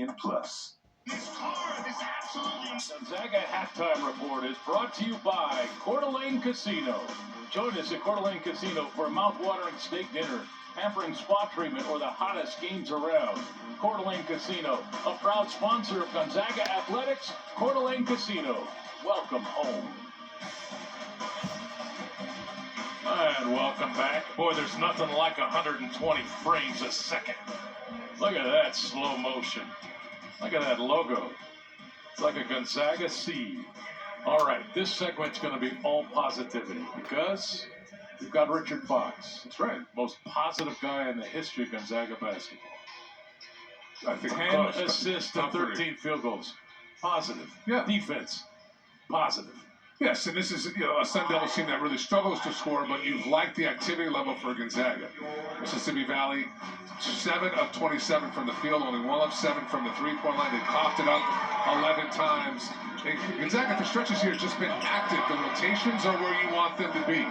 ESPN Plus. Gonzaga Halftime Report is brought to you by Coeur d'Alene Casino. Join us at Coeur d'Alene Casino for a mouth-watering steak dinner, hampering spa treatment, or the hottest games around. Coeur d'Alene Casino, a proud sponsor of Gonzaga Athletics. Coeur d'Alene Casino, welcome home. And welcome back. Boy, there's nothing like 120 frames a second. Look at that slow motion. Look at that logo. It's like a Gonzaga seed. All right, this segment's going to be all positivity because we've got Richard Fox. That's right. Most positive guy in the history of Gonzaga basketball. I think 10 assists and 13 field goals. Positive. Yeah. Defense. Positive. Yes, and this is a Sun Devils team that really struggles to score, but you've liked the activity level for Gonzaga. Mississippi Valley, 7 of 27 from the field, only 1 of 7 from the three-point line. They coughed it up 11 times. Gonzaga, for stretches here, has just been active. The rotations are where you want them to be.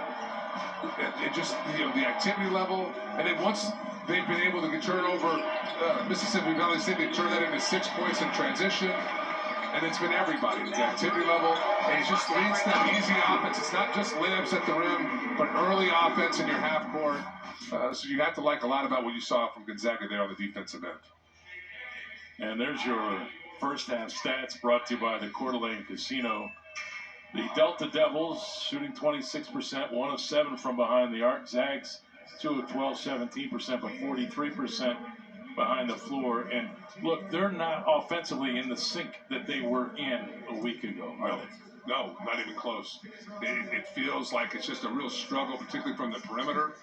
It just, the activity level, and then once they've been able to turn over Mississippi Valley State, they turn that into 6 points in transition. And it's been everybody, the activity level, and it just leads to that easy offense. It's not just layups at the rim, but early offense in your half court. So you have to like a lot about what you saw from Gonzaga there on the defensive end. And there's your first half stats brought to you by the Coeur d'Alene Casino. The Delta Devils shooting 26%, 1 of 7 from behind the arc. Zags 2 of 12, 17%, but 43% behind the floor. And look, they're not offensively in the sink that they were in a week ago, are they? No, not even close. It feels like it's just a real struggle, particularly from the perimeter.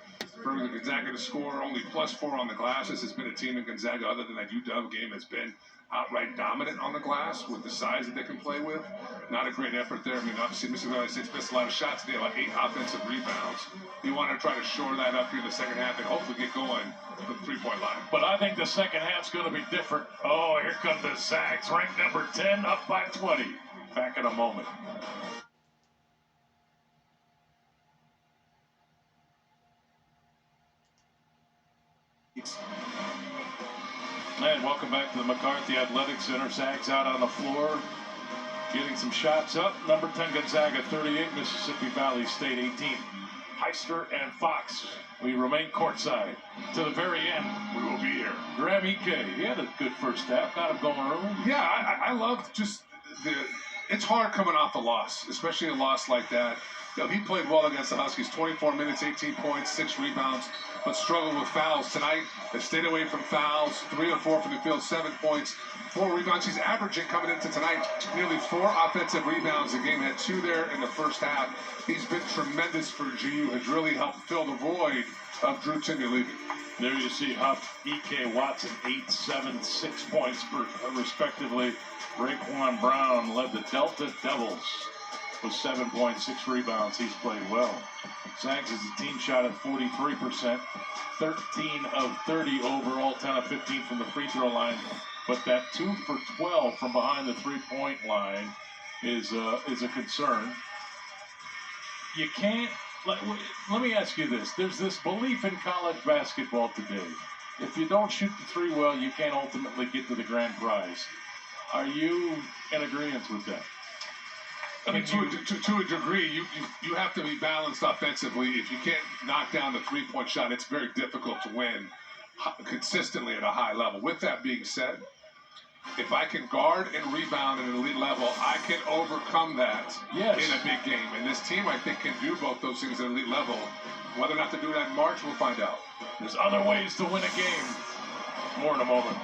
For Gonzaga to score only +4 on the glass. This has been a team in Gonzaga, other than that UW game, has been outright dominant on the glass with the size that they can play with. Not a great effort there. I mean, obviously, Mississippi Valley State's missed a lot of shots today, about 8 offensive rebounds. You want to try to shore that up here in the second half and hopefully get going from the three-point line. But I think the second half's going to be different. Oh, here come the Zags, ranked number 10, up by 20. Back in a moment. And welcome back to the McCarthy Athletic Center. Zags out on the floor, getting some shots up. Number 10 Gonzaga, 38. Mississippi Valley State, 18. Heister and Fox. We remain courtside to the very end. We will be here. Graham Ike, he had a good first half. Got him going early. Yeah, I love just it's hard coming off a loss, especially a loss like that. He played well against the Huskies, 24 minutes, 18 points, 6 rebounds, but struggled with fouls. Tonight, they stayed away from fouls, 3 of 4 from the field, 7 points, 4 rebounds. He's averaging, coming into tonight, nearly 4 offensive rebounds. The game had 2 there in the first half. He's been tremendous for GU, has really helped fill the void of Drew Timme leaving. There you see Huff, E.K. Watson, 8, 7, 6 points respectively. Raekwon Brown led the Delta Devils with 7 points, 6 rebounds. He's played well. Zags as a team shot at 43%, 13 of 30 overall, 10 of 15 from the free throw line. But that 2 for 12 from behind the three-point line is a concern. You can't. Let me ask you this. There's this belief in college basketball today. If you don't shoot the three well, you can't ultimately get to the grand prize. Are you in agreement with that? I mean, to a degree, you have to be balanced offensively. If you can't knock down the three-point shot, it's very difficult to win consistently at a high level. With that being said, if I can guard and rebound at an elite level, I can overcome that in a big game. And this team, I think, can do both those things at an elite level. Whether or not to do that in March, we'll find out. There's other ways to win a game. More in a moment.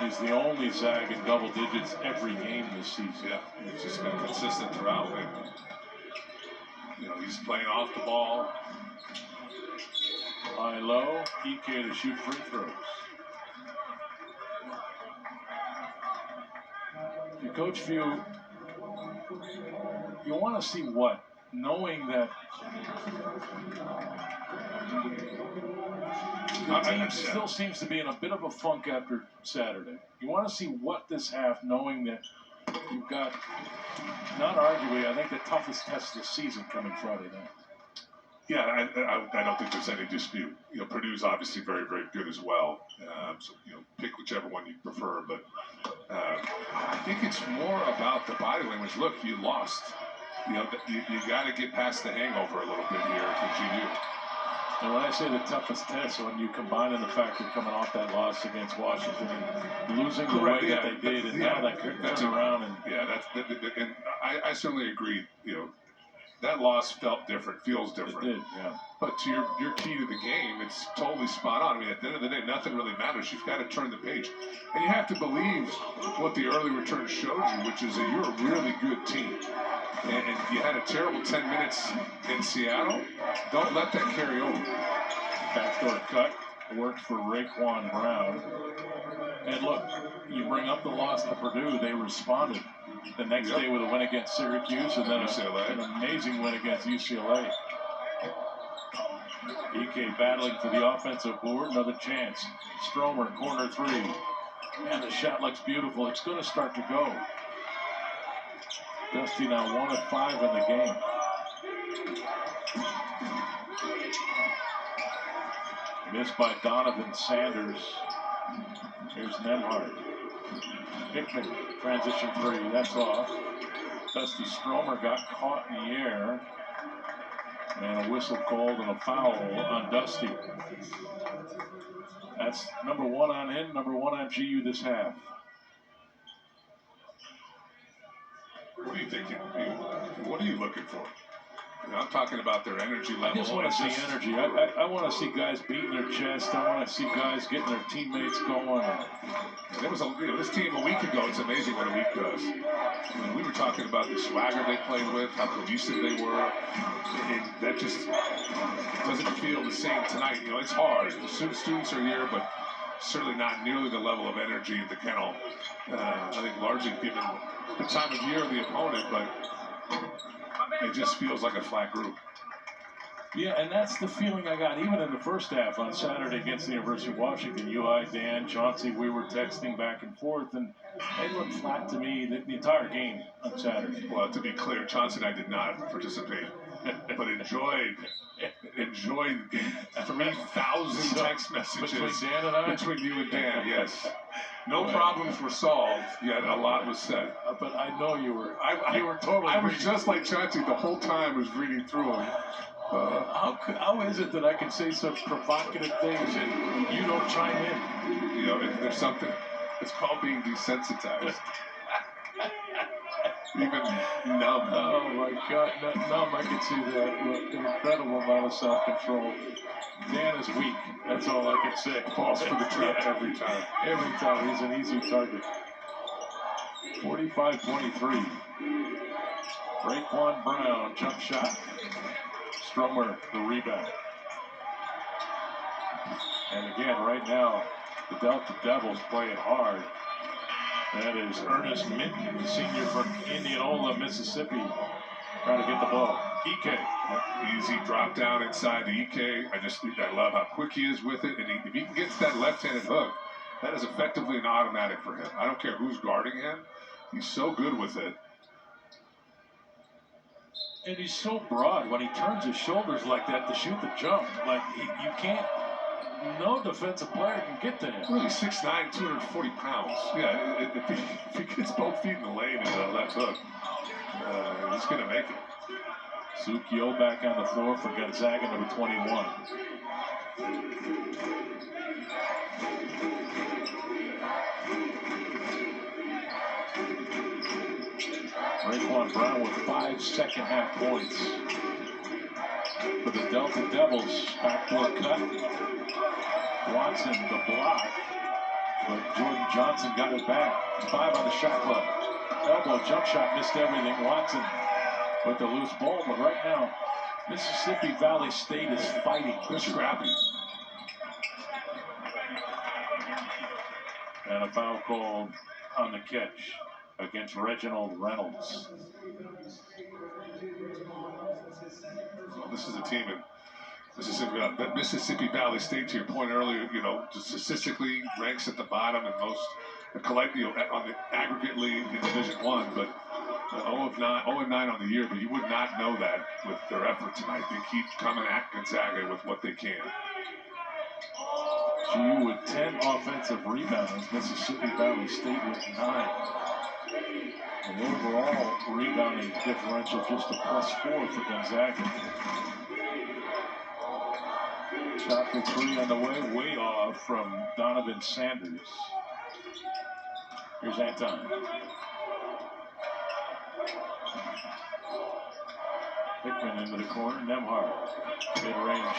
He's the only Zag in double digits every game this season. Yeah, he's just been consistent throughout. He's playing off the ball. High low, EK to shoot free throws. Coach Few, you want to see what knowing that the team still seems to be in a bit of a funk after Saturday. You want to see what this half, knowing that you've got, not arguably, I think the toughest test of the season coming Friday night. Yeah, I don't think there's any dispute. You know, Purdue's obviously very, very good as well. So, you know, pick whichever one you prefer. But I think it's more about the body language. Look, you lost. You know, you got to get past the hangover a little bit here for GU. And when I say the toughest test, when you combine in the fact they're coming off that loss against Washington and losing the way that they did, and now that turns around. And and I certainly agree. You know, that loss felt different, feels different. It did, yeah. But to your key to the game, it's totally spot on. I mean, at the end of the day, nothing really matters. You've got to turn the page. And you have to believe what the early return showed you, which is that you're a really good team. And you had a terrible 10 minutes in Seattle. Don't let that carry over. Backdoor cut worked for Raekwon Brown. And look, you bring up the loss to Purdue, they responded the next day with a win against Syracuse and then an amazing win against UCLA. EK battling for the offensive board, another chance. Stromer, corner three. And the shot looks beautiful. It's going to start to go. Dusty now 1 of 5 in the game. Missed by Donovan Sanders. Here's Nemhard. Hickman, transition three, that's off. Dusty Stromer got caught in the air. And a whistle called and a foul on Dusty. That's number 1 on him, number 1 on GU this half. What are you thinking? What are you looking for? I'm talking about their energy level. I just want to see energy. I want to see guys beating their chest. I want to see guys getting their teammates going. There was this team a week ago. It's amazing what a week does. I mean, we were talking about the swagger they played with, how cohesive they were. And that just doesn't feel the same tonight. You know, it's hard. The students are here, but certainly not nearly the level of energy in the kennel. I think largely given the time of year of the opponent, but it just feels like a flat group. Yeah, and that's the feeling I got even in the first half on Saturday against the University of Washington. UI, Dan, Chauncey, we were texting back and forth, and they looked flat to me the entire game on Saturday. Well, to be clear, Chauncey and I did not participate, but enjoyed the game. 3,000 text messages between Dan and I? Between you and Dan, yes. No problems were solved, yet a lot was said. But I know you were. You were totally. I was just like Chauncey the whole time. I was reading through them. How is it that I can say such provocative things and you don't chime in? You know, there's something. It's called being desensitized. Even numb. Oh my God, numb. I can see that. Look, an incredible amount of self-control. Dan is weak. That's all I can say. Falls for the trap every time. Every time. He's an easy target. 45-23. Raekwon Brown, jump shot. Stromer, the rebound. And again, right now, the Delta Devils playing hard. That is Ernest Minton, the senior from Indianola, Mississippi, trying to get the ball. EK. Easy drop down inside the EK. I love how quick he is with it. And if he gets that left-handed hook, that is effectively an automatic for him. I don't care who's guarding him. He's so good with it. And he's so broad when he turns his shoulders like that to shoot the jump. Like, you can't, no defensive player can get to him. Well, he's 6'9", 240 pounds. Yeah, if he gets both feet in the lane and a left hook, he's going to make it. Sukio back on the floor for Gonzaga, number 21. Raekwon Brown with 5 second-half points for the Delta Devils. Backdoor cut. Watson, the block. But Jordan Johnson got it back. 5 on the shot clock. Elbow jump shot, missed everything. Watson with the loose ball. But right now, Mississippi Valley State is fighting. They're scrappy. And a foul called on the catch against Reginald Reynolds. Well, this is a team in Mississippi Valley State, to your point earlier, just statistically ranks at the bottom in most, on the aggregate league in Division I, but 0-9 on the year, but you would not know that with their effort tonight. They keep coming at Gonzaga with what they can. GU with 10 offensive rebounds, Mississippi Valley State with 9. And the overall rebounding differential just a +4 for Gonzaga. Shot for 3 on the way off from Donovan Sanders. Here's Anton. Hickman into the corner, Nembhard. Mid-range.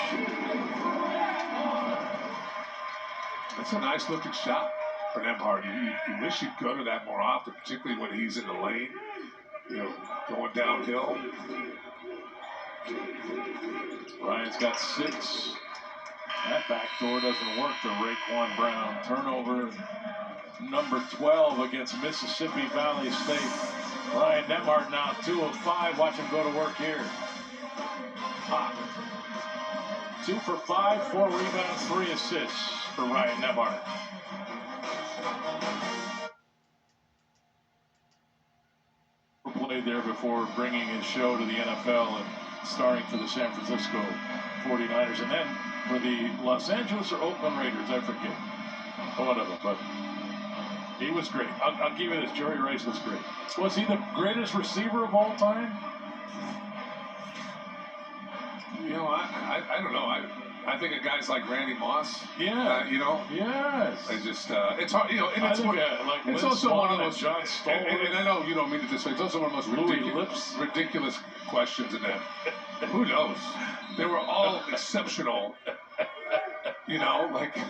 That's a nice looking shot for Nembhard. You wish he'd go to that more often, particularly when he's in the lane, going downhill. Ryan's got 6. That back door doesn't work to Raekwon Brown. Turnover number 12 against Mississippi Valley State. Ryan Nembhard now 2 of 5. Watch him go to work here. Hot. 2 for 5, 4 rebounds, 3 assists for Ryan Nembhard. Played there before bringing his show to the NFL and starring for the San Francisco 49ers, and then for the Los Angeles or Oakland Raiders, I forget. One of them, but he was great. I'll give you this, Jerry Rice was great. Was he the greatest receiver of all time? I don't know. I think of guys like Randy Moss. Yeah. Yes. I just, it's hard, and it's also one of those, John Stoltz. And I know you don't mean it this way, it's also one of the most ridiculous questions in that. Who knows? They were all exceptional. Okay,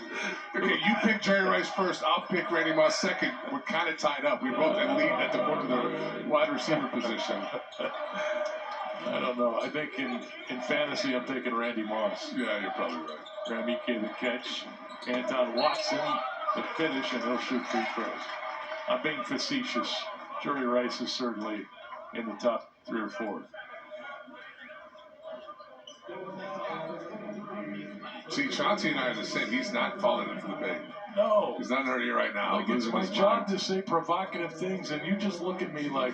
you pick Jerry Rice first, I'll pick Randy Moss second. We're kind of tied up. We both lead at the point of the wide receiver position. I don't know. I think in fantasy, I'm taking Randy Moss. Yeah, you're probably right. Ramike the catch. Anton Watson the finish, and he'll shoot free throws. I'm being facetious. Jerry Rice is certainly in the top 3 or 4. See, Chauncey and I are the same. He's not falling in for the bait. No. He's not in here right now. Like, it's my job to say provocative things, and you just look at me like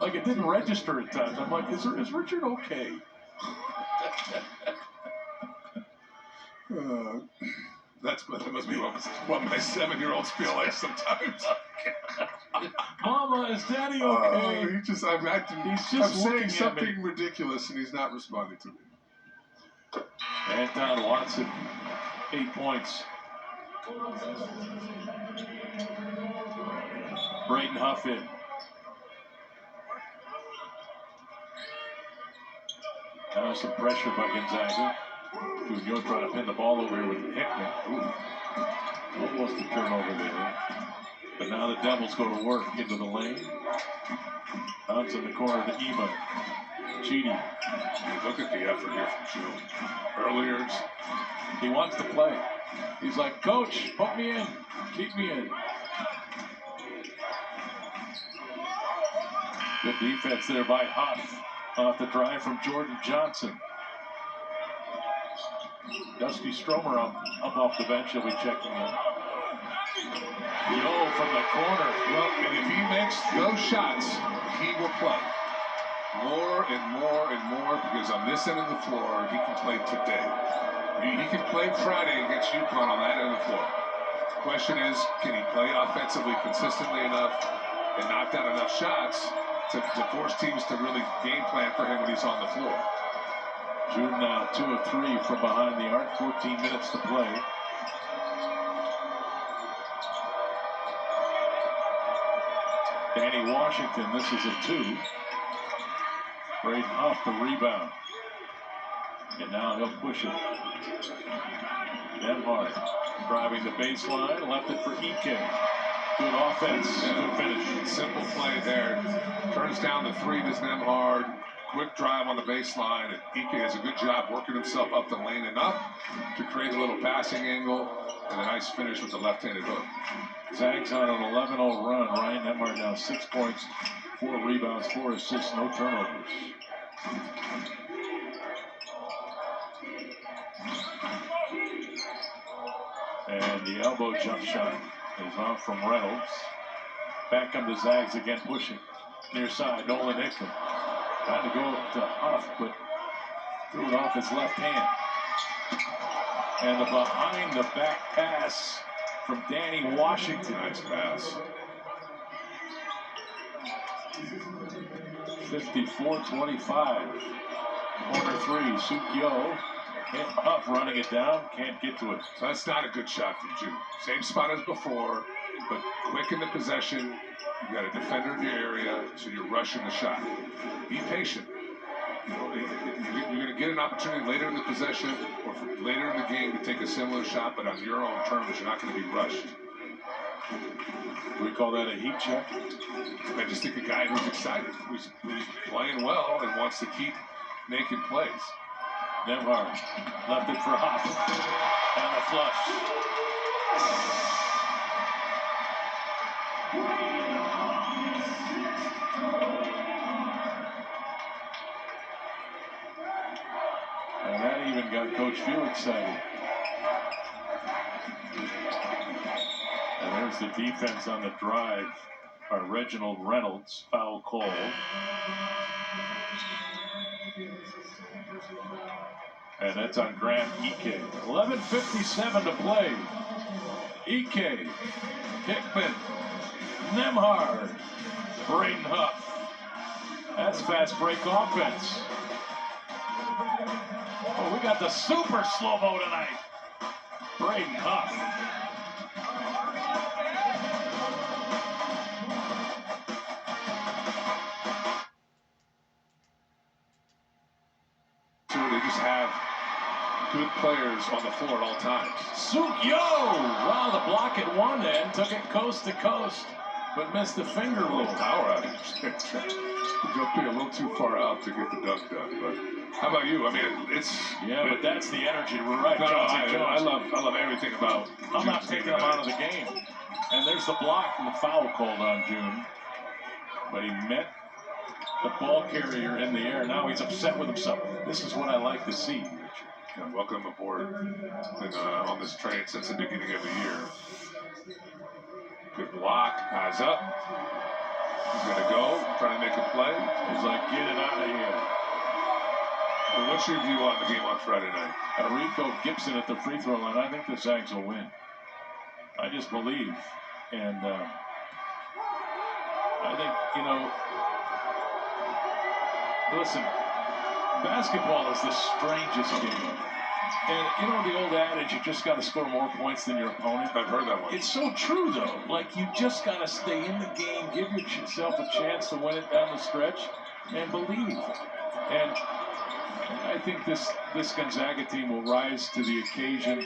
it didn't register at times. I'm like, is Richard okay? That must be what my 7-year-olds feel like sometimes. Mama, is Daddy okay? I'm saying something ridiculous, and he's not responding to me. Anton Watson, 8 points. Brayton Huff in. Now some pressure by Gonzaga. You're trying to pin the ball over here with Hickman. Ooh. Almost a turnover there. But now the Devils go to work into the lane. Bounce in the corner to Ema. Cheaty. Look at the effort here from June. Earlier, he wants to play. He's like, Coach, put me in. Keep me in. Good defense there by Huff. Off the drive from Jordan Johnson. Dusty Stromer up off the bench. He'll be checking in. Yo from the corner. Well, and if he makes those shots, he will play. More and more and more, because on this end of the floor, he can play today. He can play Friday against UConn on that end of the floor. The question is, can he play offensively consistently enough and knock down enough shots to force teams to really game plan for him when he's on the floor? June now 2 of 3 from behind the arc, 14 minutes to play. Danny Washington, this is a 2. Brayden Huff the rebound. And now he'll push it. Nembhard driving the baseline, left it for Ike. Good offense, good finish. Simple play there. Turns down the 3 to Nembhard. Quick drive on the baseline, and Ike has a good job working himself up the lane enough to create a little passing angle, and a nice finish with the left-handed hook. Zags on an 11-0 run. Ryan Nembhard now 6 points, 4 rebounds, 4 assists, no turnovers. And the elbow jump shot is off from Reynolds. Back come the Zags again, pushing. Near side, Nolan Hickman. Trying to go to Huff, but threw it off his left hand. And the behind the back pass from Danny Washington. Nice pass. 54-25. Corner three, Sukyo. Huff running it down, can't get to it. So that's not a good shot from June. Same spot as before, but quick in the possession. You got a defender in your area, so you're rushing the shot. Be patient. You know, you're going to get an opportunity later in the possession or later in the game to take a similar shot, but on your own terms, you're not going to be rushed. Do we call that a heat check? I just think a guy who's excited, who's playing well and wants to keep making plays. Nemhard left it for Huff. And the flush. And that even got Coach Few excited. And there's the defense on the drive by Reginald Reynolds. Foul call. And that's on Grant Ike. 11:57 to play. Ike, Hickman, Nemhard, Braden Huff. That's fast break offense. Oh, we got the super slow-mo tonight. Braden Huff. They just have good players on the floor at all times. Sukyo! Wow, the block at one end took it coast to coast, but missed the finger roll. Power outage. Jumped a little too far out to get the dunk done. But how about you? I mean, it's but that's the energy. We're right. No, I love everything about. I'm not taking him out of the game. And there's the block and the foul called on June, but he met the ball carrier in the air. Now he's upset with himself. This is what I like to see. Yeah, welcome aboard on this train since the beginning of the year. Good block, eyes up. He's gonna go, trying to make a play. He's like, get it out of here. Well, what's your view on the game on Friday night? Rico Gibson at the free throw line. I think the Zags will win. I just believe. And I think, listen, basketball is the strangest game. And the old adage, you just got to score more points than your opponent. I've heard that one. It's so true, though. Like, you just got to stay in the game, give yourself a chance to win it down the stretch, and believe. And I think this Gonzaga team will rise to the occasion.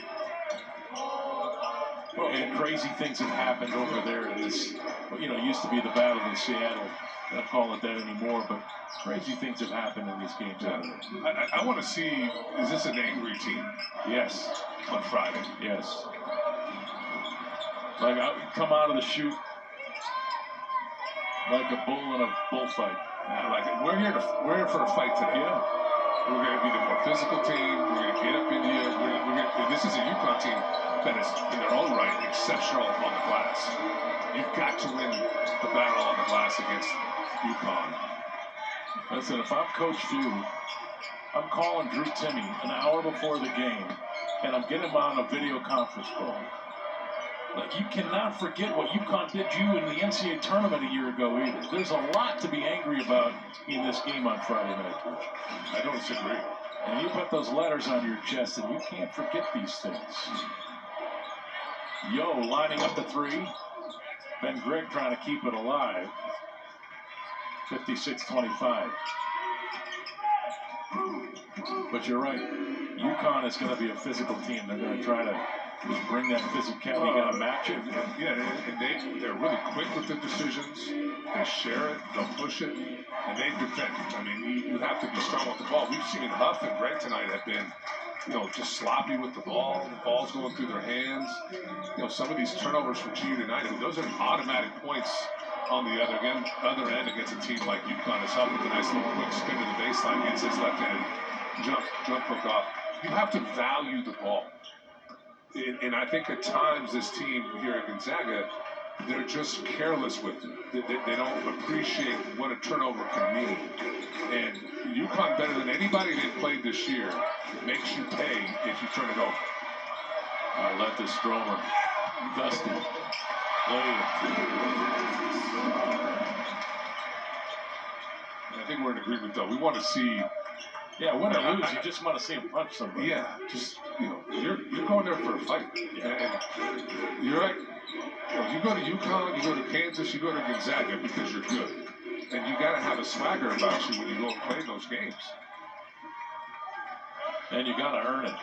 And crazy things have happened over there in this, used to be the battle in Seattle. I don't call it that anymore, but crazy things have happened in these games. I want to see, is this an angry team? Yes. On Friday? Yes. Like, I come out of the chute like a bull in a bullfight. I like it. We're here for a fight today. Yeah. We're going to be the more physical team. We're going to get up in here. This is a UConn team that is, in their own right, exceptional on the glass. You've got to win the battle on the glass against UConn. Listen, if I'm Coach Few, I'm calling Drew Timme an hour before the game, and I'm getting him on a video conference call. Like, you cannot forget what UConn did you in the NCAA tournament a year ago either. There's a lot to be angry about in this game on Friday night, Coach. I don't disagree. And you put those letters on your chest, and you can't forget these things. Yo lining up the three. Ben Gregg trying to keep it alive. 56-25. But you're right. UConn is going to be a physical team. They're going to try to just bring that physicality. You got to match it. Yeah, and they're really quick with the decisions. They share it, they'll push it, and they defend. I mean, you have to be strong with the ball. We've seen Huff and Gregg tonight have been, just sloppy with the ball. The ball's going through their hands. Some of these turnovers for GU tonight, those are automatic points on the other end against a team like UConn. It's up with a nice little quick spin to the baseline, gets his left-handed jump hook off. You have to value the ball. And I think at times this team here at Gonzaga, they're just careless with it. They don't appreciate what a turnover can mean. And UConn, better than anybody they've played this year, makes you pay if you turn it over. Let the Stromer. Dusty. I think we're in agreement, though. We want to see. Yeah, win or lose, you just want to see him punch somebody. Yeah, just, you're going there for a fight. Yeah. And you're right. You go to UConn, you go to Kansas, you go to Gonzaga because you're good. And you got to have a swagger about you when you go and play those games. And you got to earn it.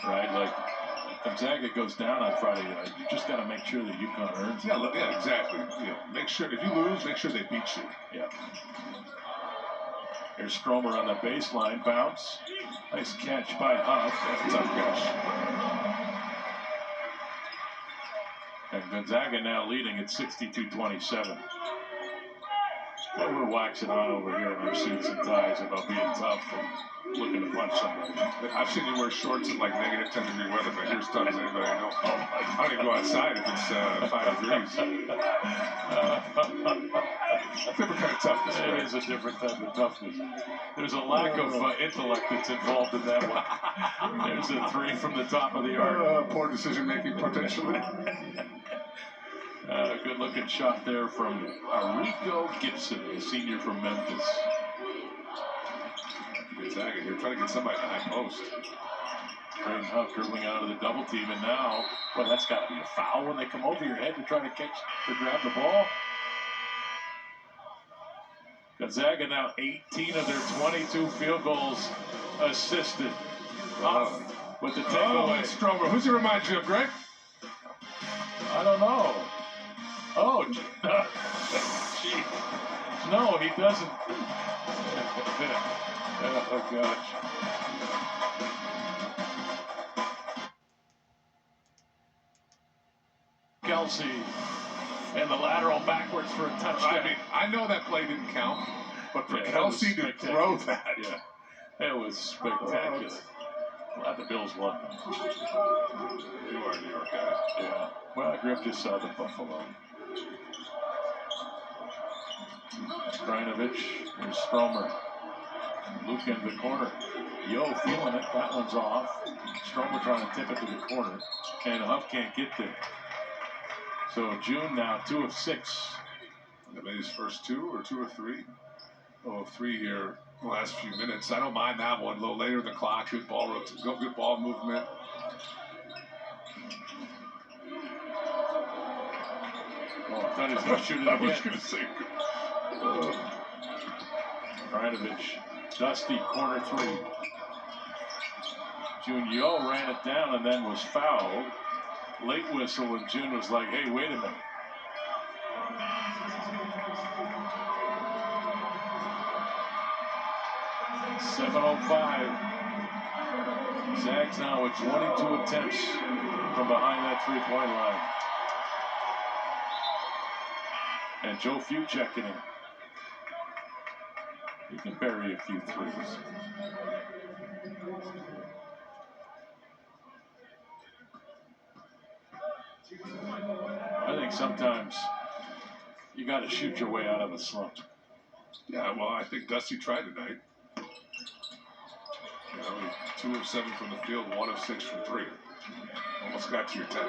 Right? Like, Gonzaga goes down on Friday night. You just got to make sure that UConn earns it. Yeah, exactly. Make sure, if you lose, make sure they beat you. Yeah. Here's Stromer on the baseline. Bounce. Nice catch by Huff. That's a tough catch. And Gonzaga now leading at 62-27. Well, we're waxing on over here in our suits and ties about being tough and looking to punch somebody. I've seen you wear shorts in like negative 10-degree weather, but you're as tough as anybody I know. I don't even go outside if it's 5 degrees. Different kind of toughness. It is a different type of toughness. There's a lack of intellect that's involved in that one. There's a three from the top of the arc. Poor decision making potentially. Good looking shot there from Rico Gibson, a senior from Memphis. Gonzaga here trying to get somebody in the high post. Braden Huff dribbling out of the double team, and now, well, that's got to be a foul when they come over your head to try to grab the ball. Gonzaga now 18 of their 22 field goals assisted. Huff with the takeaway. Stromer. Who's he remind you of, Greg? I don't know. Oh, gee. No, he doesn't. Oh, gosh. Kelsey, and the lateral backwards for a touchdown. I mean, I know that play didn't count, but for Kelsey to throw that. Yeah, it was spectacular. Glad the Bills won. You are a New York guy. Yeah. Well, Griff just saw the Buffalo. Krajinovic, here's Stromer. Luke in the corner. Yo, feeling it. That one's off. Stromer trying to tip it to the corner. And Huff can't get there. So June now 2 of 6. That made his first 2 or 2 or 3. Oh, of 3 here the last few minutes. I don't mind that one. A little later in the clock. Good ball movement. Oh, I thought he was going to shoot it again. I was going to say. Krajinovic, Dusty, corner 3. June Yo ran it down and then was fouled. Late whistle when June was like, hey, wait a minute. .705. Zags now with 22 attempts from behind that three-point line. And Joe Few checking in. He can bury a few threes. I think sometimes you got to shoot your way out of a slump. Yeah, well, I think Dusty tried tonight. 2 of 7 from the field, 1 of 6 from 3. Almost got to your 10.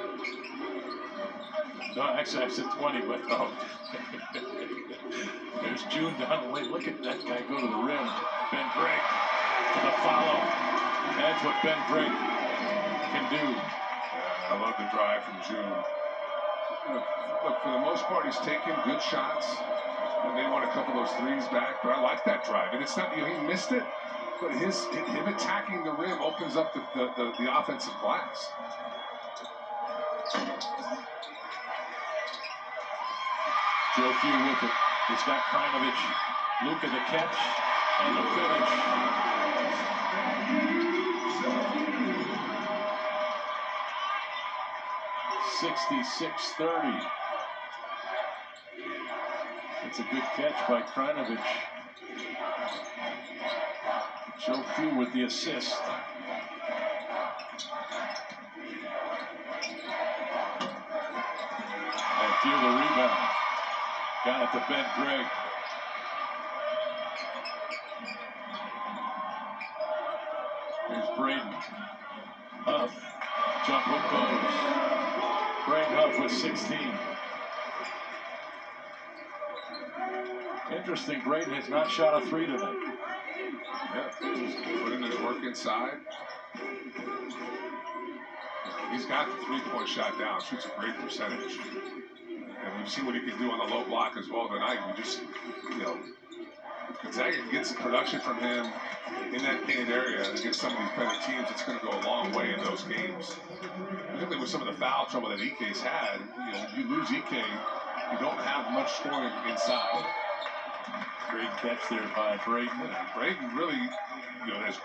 No, actually, I said 20, but no. There's June down the lane. Look at that guy go to the rim. Ben Gregg to the follow. That's what Ben Gregg can do. I love the drive from June. Look, for the most part, he's taking good shots. And they want a couple of those threes back, but I like that drive. And it's not, he missed it, but him attacking the rim opens up the offensive glass. Joe Few with it. He's got Krajinovic. Luka the catch and the finish. 66-30. It's a good catch by Krajinovic. Joe Few with the assist. Few the rebound. Got it to Ben Gregg. Here's Braden. Huff. Jump hook goes. Greg Huff with 16. Interesting, Braden has not shot a three tonight. Yeah, just putting his work inside. He's got the three-point shot down, shoots a great percentage. And we've seen what he can do on the low block as well tonight. We just, if Gonzaga gets the production from him in that painted area against some of these better teams, it's going to go a long way in those games. Particularly with some of the foul trouble that Ike's had. You lose Ike, you don't have much scoring inside. Great catch there by Braden. Braden really, as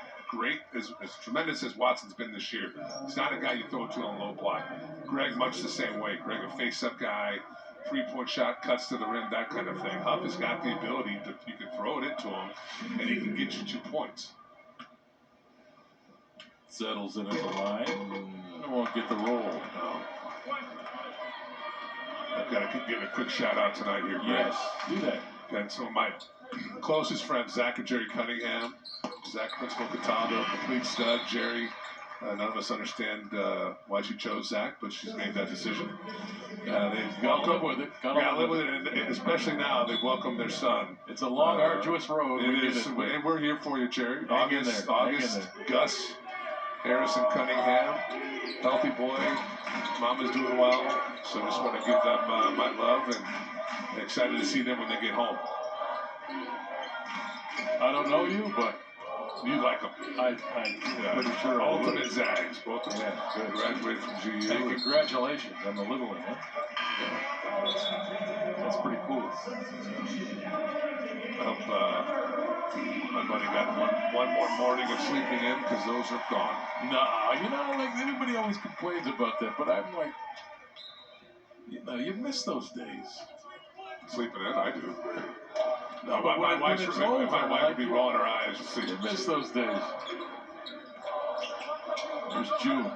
tremendous as Watson's been this year, he's not a guy you throw it to on low block. Greg, much the same way. Greg, a face-up guy, three-point shot, cuts to the rim, that kind of thing. Huff has got the ability to, you can throw it into him, and he can get you 2 points. Settles it in the line. Won't get the roll. No. I've got to give a quick shout-out tonight here, Greg. Yes, do that. And some of my closest friends, Zach and Jerry Cunningham. Zach, Principal Catano, complete stud. Jerry, none of us understand why she chose Zach, but she's made that decision. They've Gotta live with it. Gotta live with it, and especially now they've welcomed their son. It's a long, arduous road. It is, and we're here for you, Jerry. Hang in there. August, Gus, Harrison Cunningham, healthy boy. Mama's doing well, so just want to give them my love and excited to see them when they get home. I don't know you, but you like them. I'm pretty sure. Ultimate Zags, both of them. Yeah, good. Graduated from GU. Hey, congratulations on the little one, huh? Yeah. That's pretty cool. I hope my buddy got one more morning of sleeping in because those are gone. No, like everybody always complains about that, but I'm like, you miss those days. Sleeping in, I do. No, my wife would be rolling her eyes. You miss those days. There's June.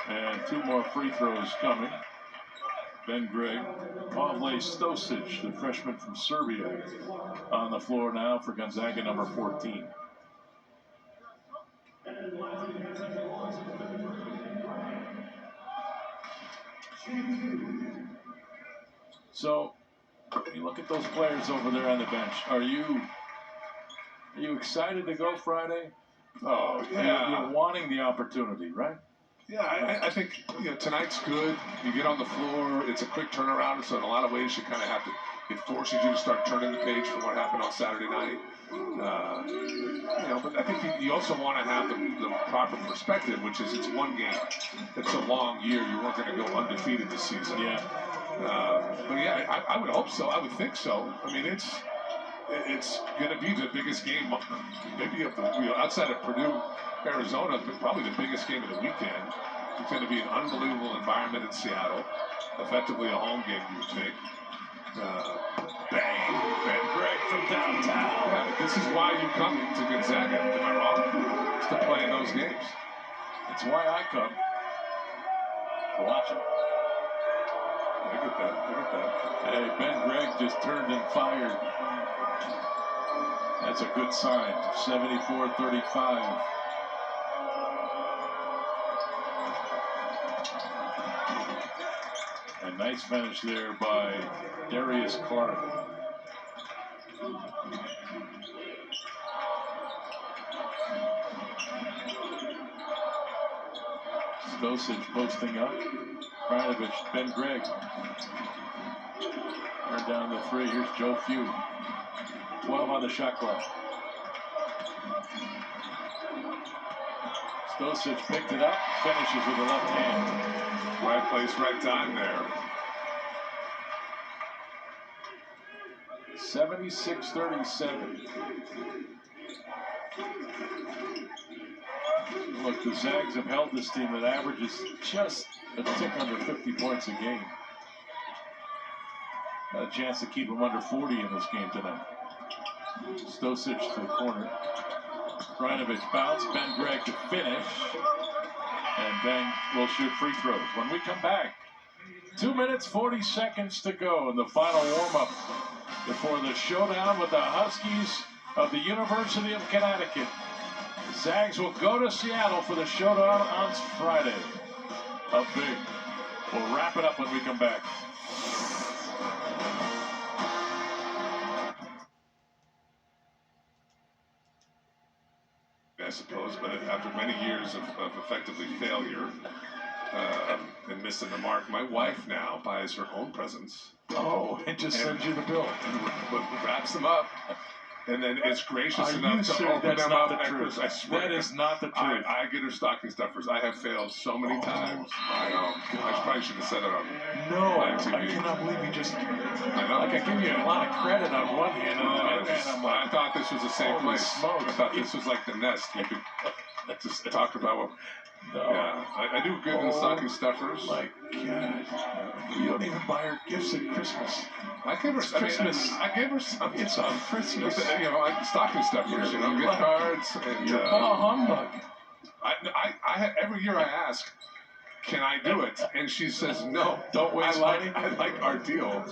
And 2 more free throws coming. Ben Gregg. Pavle Stosic, the freshman from Serbia, on the floor now for Gonzaga, number 14. So, you look at those players over there on the bench. Are you excited to go Friday? Oh, yeah. You're wanting the opportunity, right? Yeah, I think tonight's good. You get on the floor. It's a quick turnaround, so in a lot of ways you kind of have to. It forces you to start turning the page from what happened on Saturday night. But I think you also want to have the proper perspective, which is it's one game. It's a long year. You weren't going to go undefeated this season. Yeah. But yeah, I would hope so. I would think so. I mean, it's going to be the biggest game, maybe outside of Purdue, Arizona, but probably the biggest game of the weekend. It's going to be an unbelievable environment in Seattle. Effectively a home game, you would think. Bang! Ben Gregg from downtown. Yeah, this is why you come to Gonzaga. Am I wrong? It's to play in those games. That's why I come. To watch it. Look at that. Hey, Ben Gregg just turned and fired. That's a good sign. 74-35. A nice finish there by Darius Clark. Stosic posting up. Krajinovic, Ben Gregg. They're down to 3. Here's Joe Few. 12 on the shot clock. Stosic picked it up, finishes with the left hand. Right place, right time there. 76-37. Look, the Zags have held this team that averages just a tick under 50 points a game. Got a chance to keep them under 40 in this game tonight. Stosic to the corner. Krajinovic bounce. Ben Gregg to finish. And then we'll shoot free throws. When we come back, 2 minutes, 40 seconds to go in the final warm-up before the showdown with the Huskies of the University of Connecticut. The Zags will go to Seattle for the showdown on Friday. Up big. We'll wrap it up when we come back. I suppose, but after many years of effectively failure and missing the mark, my wife now buys her own presents. Oh, and just sends you the bill. And wraps them up. And then it's gracious enough to open that's them not up. the truth. I swear That is not the truth. I get her stocking stuffers. I have failed so many times. I know. I probably should have said it on live TV. I cannot believe you just. I know. Like, I give you a lot of credit on one hand, and then on the other hand, I'm like, I thought this was a safe holy place. smokes. I thought this was like the nest. You could just talk about what. No. Yeah, I do good in the stocking stuffers. My God. You don't even buy her gifts at Christmas. I give her Christmas. I gave her something. It's on Christmas. You know, stocking stuffers. You know, gift cards and. Humbug. I every year I ask, can I do it? And she says no. Don't waste money. I like our deal.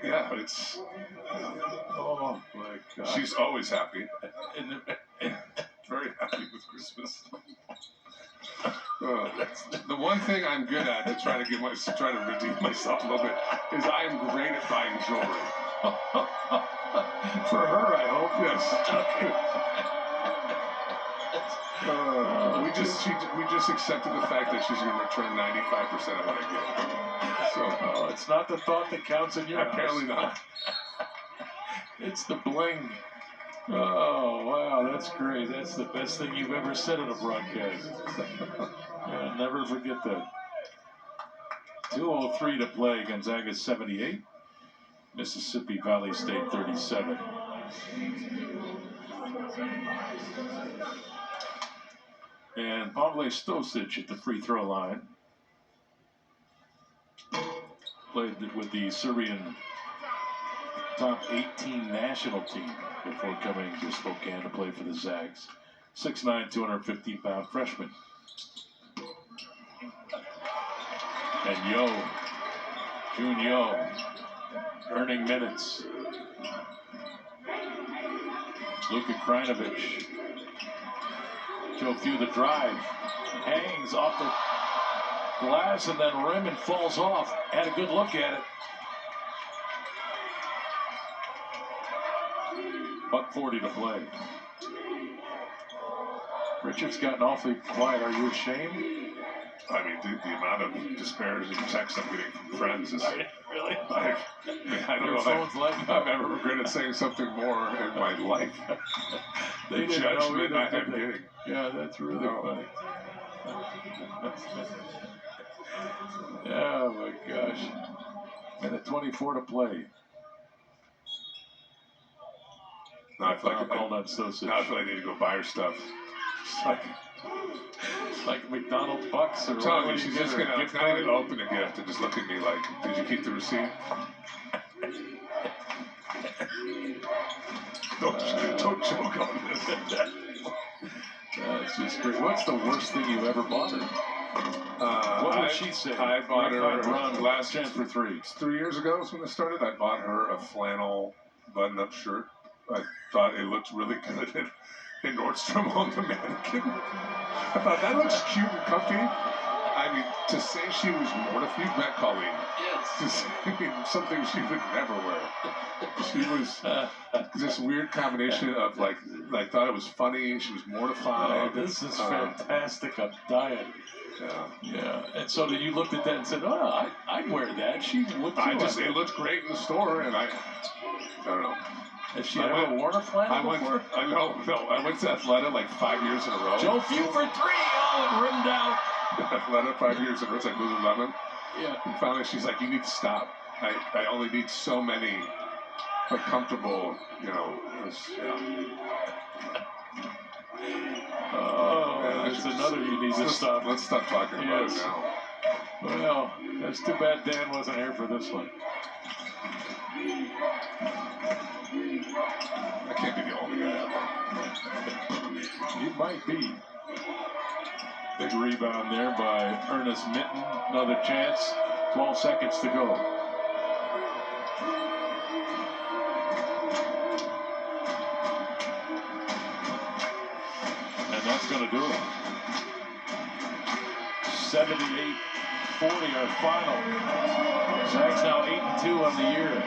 Yeah, but it's. Oh my God. She's always happy. And Very happy with Christmas. The one thing I'm good at to try to redeem myself a little bit is I'm great at buying jewelry. For her, I hope. Yes. We just accepted the fact that she's going to return 95% of what I get. So it's not the thought that counts in your house. Apparently not. It's the bling. Oh, wow, that's great. That's the best thing you've ever said in a broadcast. Yeah, never forget that. 2:03 to play. Gonzaga 78. Mississippi Valley State 37. And Pavle Stosic at the free throw line. Played with the Serbian top 18 national team before coming to Spokane to play for the Zags. 6'9", 215-pound freshman. And June Yo, earning minutes. Luka Krajinovic. Joe Few the drive. Hangs off the glass and then rim and falls off. Had a good look at it. .40 to play. Richard's gotten awfully quiet. Are you ashamed? I mean, the amount of disparaging texts I'm getting from friends is really. I don't know if I've ever regretted saying something more in my life. They the judgment I am getting. Yeah, that's really funny. Oh my gosh. Minute 24 to play. Now I feel like called on Stosic. Now I feel like I need to go buy her stuff. It's like McDonald's bucks or I'm telling you, she's just gonna open a gift and just look at me like, did you keep the receipt? Don't joke on this. That's just great. What's the worst thing you ever bought her? What would she say? I bought her last chance for 3. 3 years ago is when it started. I bought her a flannel button-up shirt. I thought it looked really good in Nordstrom on the mannequin. I thought that looks cute and comfy. I mean, to say she was mortified. You've met Colleen. Yes. Something she would never wear. She was this weird combination of like thought it was funny. She was mortified. Oh, this is fantastic. I'm dying. Yeah. And so you looked at that and said, "Oh, I'd wear that." She looked. It looked great in the store, and I don't know. Has she ever worn a flannel before? No. I went to Athleta like 5 years in a row. Joe Few for 3. Oh, it rimmed out. Athleta 5 years in a row. It's like Lululemon. Yeah. And finally, she's like, "You need to stop. I only need so many, like comfortable, you know." That's another you need to stop. Let's stop talking about it now. Well, that's too bad Dan wasn't here for this one. I can't be the only guy out there. You might be. Big rebound there by Ernest Mitten. Another chance. 12 seconds to go. And that's going to do it. 78-40 our final. Zags now 8-2 on the year.